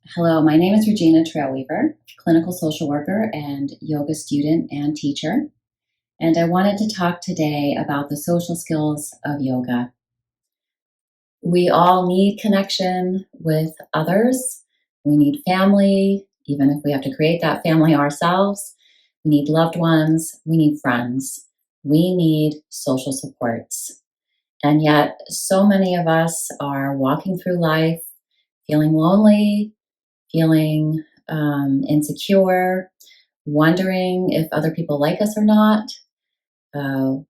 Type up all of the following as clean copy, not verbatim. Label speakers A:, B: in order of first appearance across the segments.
A: Hello, my name is Regina Trailweaver, clinical social worker and yoga student and teacher. And I wanted to talk today about the social skills of yoga. We all need connection with others. We need family, even if we have to create that family ourselves. We need loved ones. We need friends. We need social supports. And yet, so many of us are walking through life feeling lonely, feeling insecure, wondering if other people like us or not,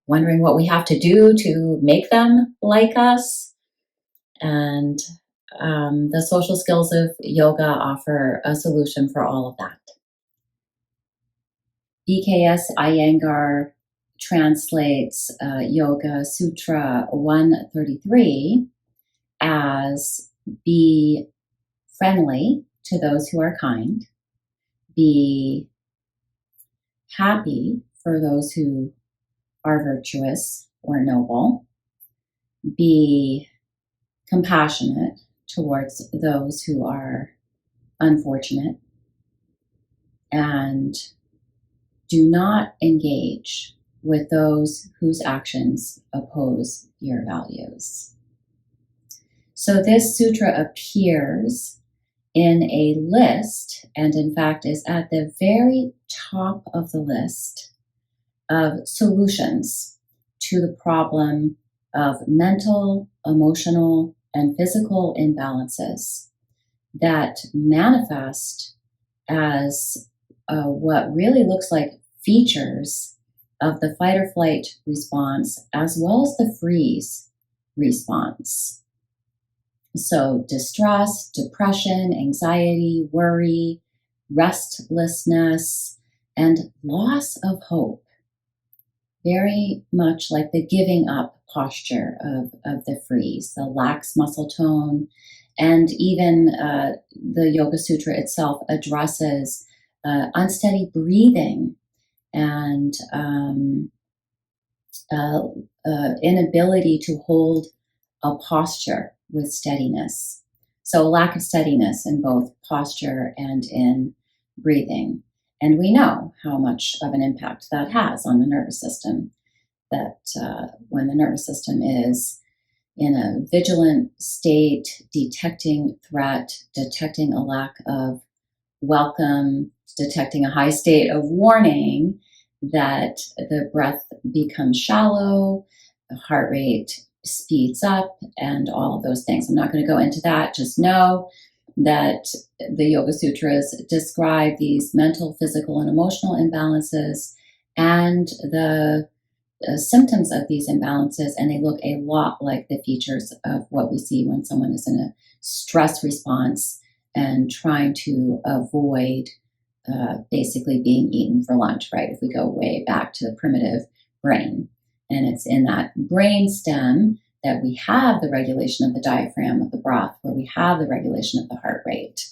A: wondering what we have to do to make them like us. And the social skills of yoga offer a solution for all of that. BKS Iyengar translates Yoga Sutra 133 as be friendly to those who are kind, be happy for those who are virtuous or noble, be compassionate towards those who are unfortunate, and do not engage with those whose actions oppose your values. So this sutra appears in a list, and in fact is at the very top of the list of solutions to the problem of mental, emotional, and physical imbalances that manifest as what really looks like features of the fight or flight response as well as the freeze response. So distress, depression, anxiety, worry, restlessness, and loss of hope. Very much like the giving up posture of the freeze, the lax muscle tone, and even the Yoga Sutra itself addresses unsteady breathing and inability to hold a posture with steadiness. So lack of steadiness in both posture and in breathing. And we know how much of an impact that has on the nervous system, that when the nervous system is in a vigilant state, detecting threat, detecting a lack of welcome, detecting a high state of warning, that the breath becomes shallow, the heart rate speeds up, and all of those things. I'm not going to go into that. Just know that the Yoga Sutras describe these mental, physical, and emotional imbalances and the symptoms of these imbalances, and they look a lot like the features of what we see when someone is in a stress response and trying to avoid basically being eaten for lunch, right? If we go way back to the primitive brain. And it's in that brain stem that we have the regulation of the diaphragm of the breath, where we have the regulation of the heart rate.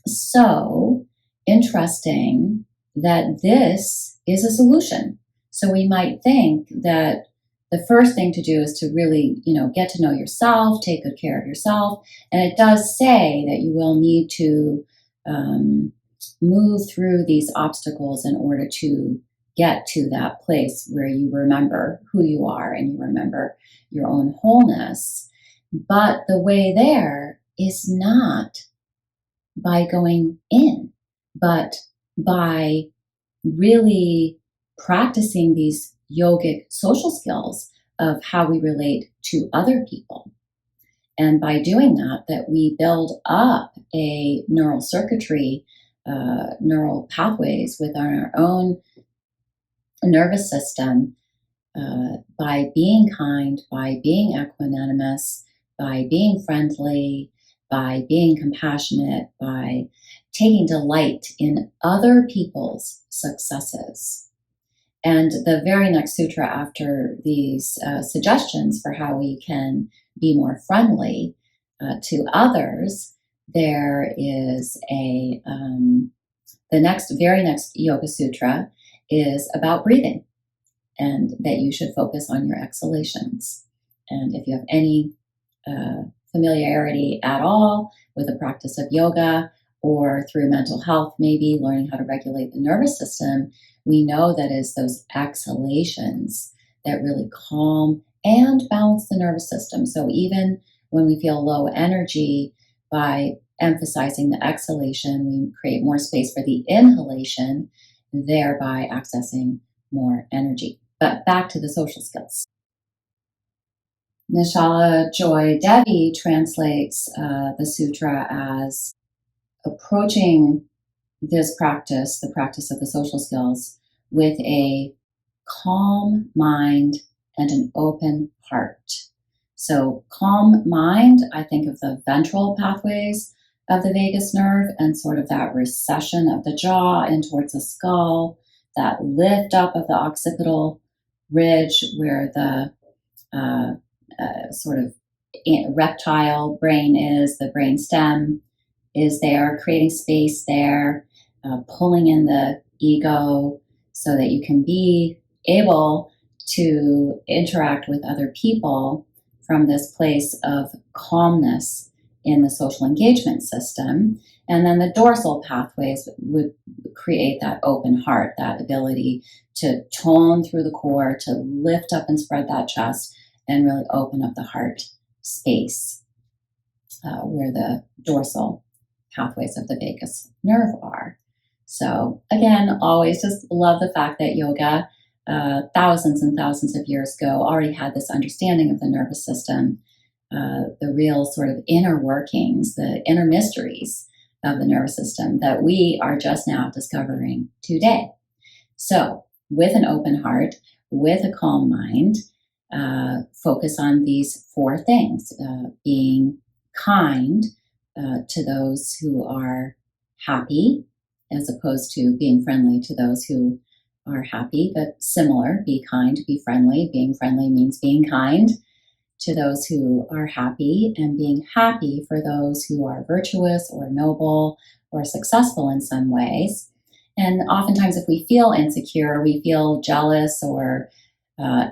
A: So interesting that this is a solution. So we might think that the first thing to do is to really, get to know yourself, take good care of yourself. And it does say that you will need to move through these obstacles in order to get to that place where you remember who you are and you remember your own wholeness. But the way there is not by going in, but by really practicing these yogic social skills of how we relate to other people. And by doing that we build up a neural circuitry, neural pathways within our own nervous system by being kind, by being equanimous, by being friendly, by being compassionate, by taking delight in other people's successes. And the very next sutra after these suggestions for how we can be more friendly to others, there is the very next yoga sutra is about breathing, and that you should focus on your exhalations. And if you have any familiarity at all with the practice of yoga or through mental health, maybe learning how to regulate the nervous system, we know that it's those exhalations that really calm and balance the nervous system. So even when we feel low energy, by emphasizing the exhalation, we create more space for the inhalation, thereby accessing more energy. But back to the social skills. Nishala Joy Devi translates the sutra as approaching this practice, the practice of the social skills, with a calm mind and an open heart. So calm mind, I think of the ventral pathways of the vagus nerve and sort of that recession of the jaw in towards the skull, that lift up of the occipital ridge where the sort of reptile brain is, the brain stem is there, creating space there, pulling in the ego so that you can be able to interact with other people from this place of calmness in the social engagement system. And then the dorsal pathways would create that open heart, that ability to tone through the core, to lift up and spread that chest and really open up the heart space where the dorsal pathways of the vagus nerve are. So again, always just love the fact that yoga thousands and thousands of years ago already had this understanding of the nervous system, the real sort of inner workings, the inner mysteries of the nervous system that we are just now discovering today. So with an open heart, with a calm mind, focus on these four things, being kind to those who are happy, as opposed to being friendly to those who are happy, but similar. Be kind, be friendly. Being friendly means being kind to those who are happy, and being happy for those who are virtuous or noble or successful in some ways. And oftentimes if we feel insecure, we feel jealous or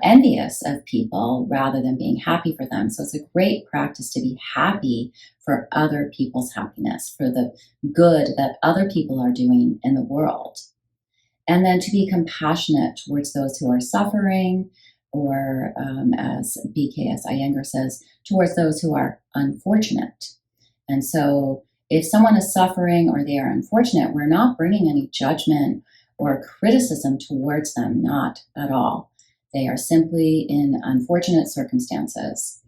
A: envious of people rather than being happy for them. So it's a great practice to be happy for other people's happiness, for the good that other people are doing in the world. And then to be compassionate towards those who are suffering, or as BKS Iyengar says, towards those who are unfortunate. And so if someone is suffering or they are unfortunate, we're not bringing any judgment or criticism towards them, not at all. They are simply in unfortunate circumstances.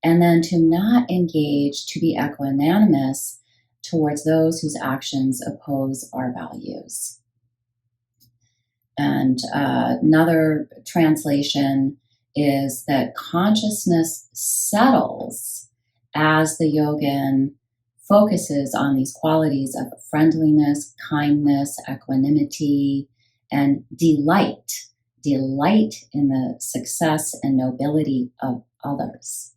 A: And then to not engage, to be equanimous towards those whose actions oppose our values. And another translation is that consciousness settles as the yogin focuses on these qualities of friendliness, kindness, equanimity, and delight in the success and nobility of others.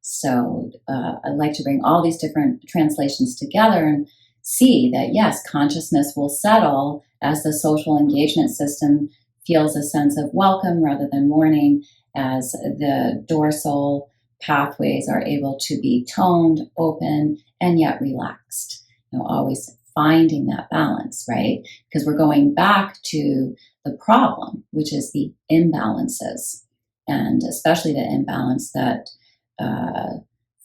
A: So I'd like to bring all these different translations together and see that, yes, consciousness will settle as the social engagement system feels a sense of welcome rather than mourning, as the dorsal pathways are able to be toned, open, and yet relaxed. Always finding that balance, right? Because we're going back to the problem, which is the imbalances, and especially the imbalance that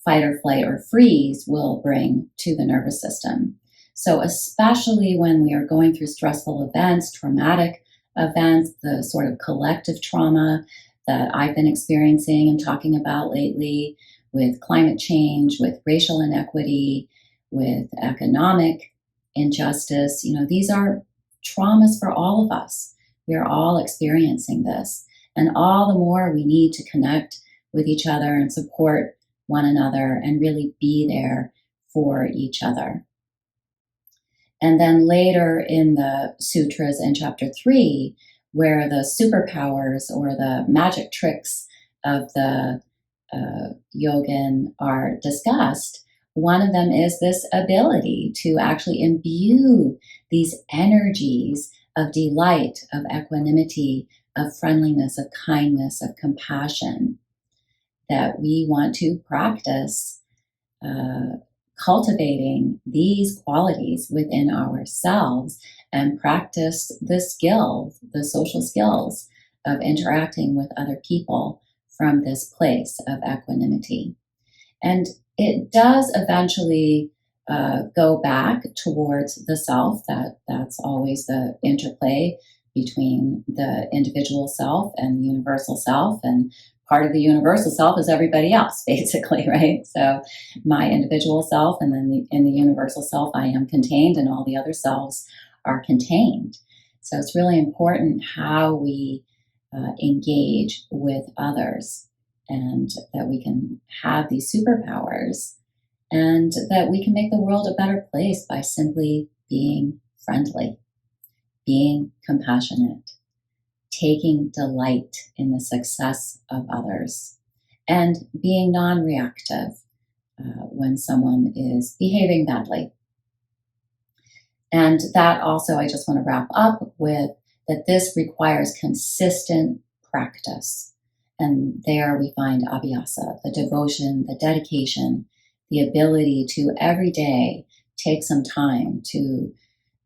A: fight or flight or freeze will bring to the nervous system. So especially when we are going through stressful events, traumatic events, the sort of collective trauma that I've been experiencing and talking about lately with climate change, with racial inequity, with economic injustice, these are traumas for all of us. We are all experiencing this. And all the more we need to connect with each other and support one another and really be there for each other. And then later in the sutras in chapter 3, where the superpowers or the magic tricks of the yogin are discussed, one of them is this ability to actually imbue these energies of delight, of equanimity, of friendliness, of kindness, of compassion that we want to practice cultivating these qualities within ourselves and practice the skills, the social skills of interacting with other people from this place of equanimity. And it does eventually go back towards the self. That's always the interplay between the individual self and the universal self. And part of the universal self is everybody else, basically, right? So my individual self, and then in the universal self, I am contained, and all the other selves are contained. So it's really important how we engage with others, and that we can have these superpowers, and that we can make the world a better place by simply being friendly, being compassionate, taking delight in the success of others, and being non-reactive when someone is behaving badly. And that also, I just want to wrap up with that this requires consistent practice. And there we find abhyasa, the devotion, the dedication, the ability to every day take some time to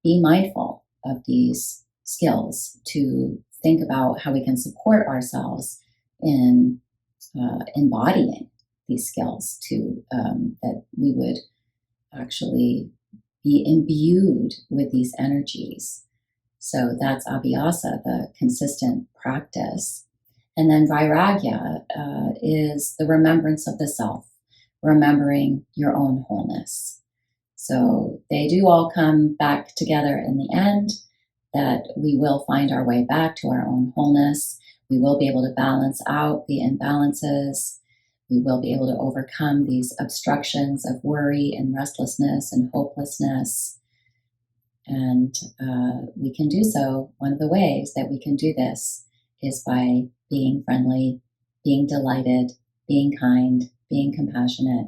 A: be mindful of these skills, to think about how we can support ourselves in embodying these skills, to that we would actually be imbued with these energies. So that's abhyasa, the consistent practice. And then vairagya is the remembrance of the self, remembering your own wholeness. So they do all come back together in the end, that we will find our way back to our own wholeness. We will be able to balance out the imbalances. We will be able to overcome these obstructions of worry and restlessness and hopelessness. And we can do so. One of the ways that we can do this is by being friendly, being delighted, being kind, being compassionate,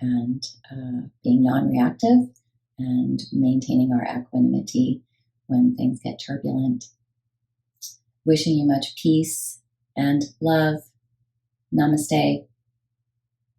A: and being non-reactive, and maintaining our equanimity when things get turbulent. Wishing you much peace and love. Namaste.